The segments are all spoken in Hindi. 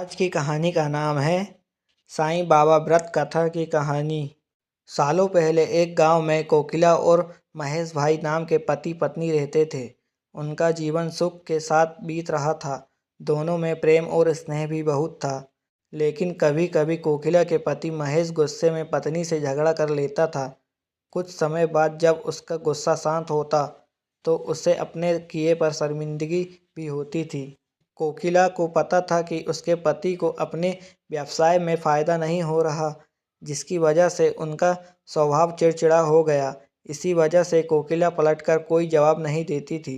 आज की कहानी का नाम है साईं बाबा व्रत कथा की कहानी। सालों पहले एक गांव में कोकिला और महेश भाई नाम के पति पत्नी रहते थे। उनका जीवन सुख के साथ बीत रहा था। दोनों में प्रेम और स्नेह भी बहुत था। लेकिन कभी कभी कोकिला के पति महेश गुस्से में पत्नी से झगड़ा कर लेता था। कुछ समय बाद जब उसका गुस्सा शांत होता तो उसे अपने किए पर शर्मिंदगी भी होती थी। कोकिला को पता था कि उसके पति को अपने व्यवसाय में फायदा नहीं हो रहा, जिसकी वजह से उनका स्वभाव चिड़चिड़ा हो गया। इसी वजह से कोकिला पलटकर कोई जवाब नहीं देती थी।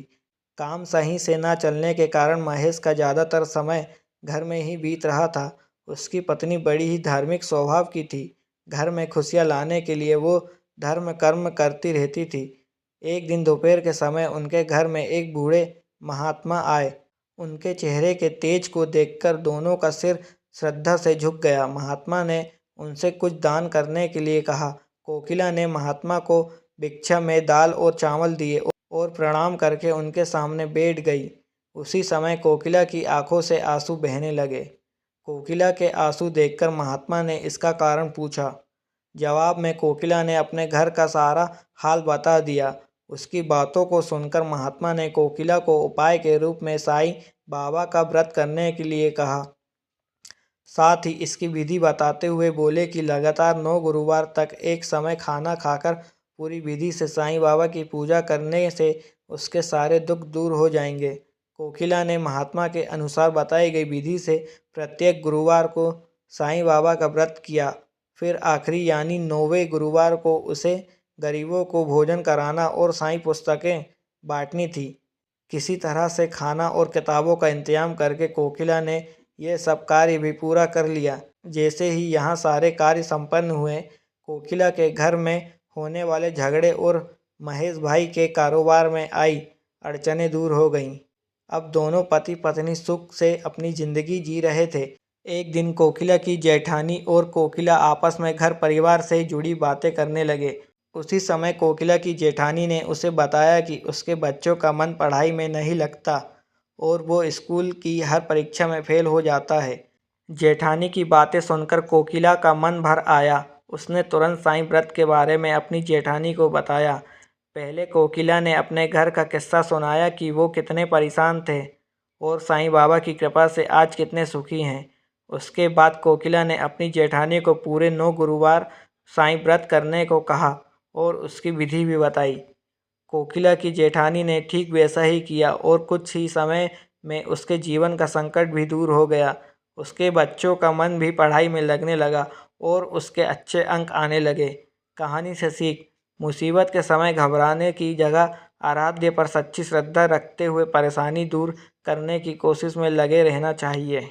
काम सही से ना चलने के कारण महेश का ज़्यादातर समय घर में ही बीत रहा था। उसकी पत्नी बड़ी ही धार्मिक स्वभाव की थी। घर में खुशियाँ लाने के लिए वो धर्म कर्म करती रहती थी। एक दिन दोपहर के समय उनके घर में एक बूढ़े महात्मा आए। उनके चेहरे के तेज को देखकर दोनों का सिर श्रद्धा से झुक गया। महात्मा ने उनसे कुछ दान करने के लिए कहा। कोकिला ने महात्मा को भिक्षा में दाल और चावल दिए और प्रणाम करके उनके सामने बैठ गई। उसी समय कोकिला की आंखों से आंसू बहने लगे। कोकिला के आंसू देखकर महात्मा ने इसका कारण पूछा। जवाब में कोकिला ने अपने घर का सारा हाल बता दिया। उसकी बातों को सुनकर महात्मा ने कोकिला को उपाय के रूप में साईं बाबा का व्रत करने के लिए कहा। साथ ही इसकी विधि बताते हुए बोले कि लगातार 9 गुरुवार तक एक समय खाना खाकर पूरी विधि से साईं बाबा की पूजा करने से उसके सारे दुख दूर हो जाएंगे। कोकिला ने महात्मा के अनुसार बताई गई विधि से प्रत्येक गुरुवार को साईं बाबा का व्रत किया। फिर आखिरी यानी 9वें गुरुवार को उसे गरीबों को भोजन कराना और साईं पुस्तकें बांटनी थी। किसी तरह से खाना और किताबों का इंतजाम करके कोकिला ने यह सब कार्य भी पूरा कर लिया। जैसे ही यहाँ सारे कार्य संपन्न हुए, कोकिला के घर में होने वाले झगड़े और महेश भाई के कारोबार में आई अड़चनें दूर हो गईं। अब दोनों पति पत्नी सुख से अपनी जिंदगी जी रहे थे। एक दिन कोकिला की जेठानी और कोकिला आपस में घर परिवार से जुड़ी बातें करने लगे। उसी समय कोकिला की जेठानी ने उसे बताया कि उसके बच्चों का मन पढ़ाई में नहीं लगता और वो स्कूल की हर परीक्षा में फेल हो जाता है। जेठानी की बातें सुनकर कोकिला का मन भर आया। उसने तुरंत साईं व्रत के बारे में अपनी जेठानी को बताया। पहले कोकिला ने अपने घर का किस्सा सुनाया कि वो कितने परेशान थे और साईं बाबा की कृपा से आज कितने सुखी हैं। उसके बाद कोकिला ने अपनी जेठानी को पूरे 9 गुरुवार साईं व्रत करने को कहा और उसकी विधि भी बताई। कोकिला की जेठानी ने ठीक वैसा ही किया और कुछ ही समय में उसके जीवन का संकट भी दूर हो गया। उसके बच्चों का मन भी पढ़ाई में लगने लगा और उसके अच्छे अंक आने लगे। कहानी से सीख: मुसीबत के समय घबराने की जगह आराध्य पर सच्ची श्रद्धा रखते हुए परेशानी दूर करने की कोशिश में लगे रहना चाहिए।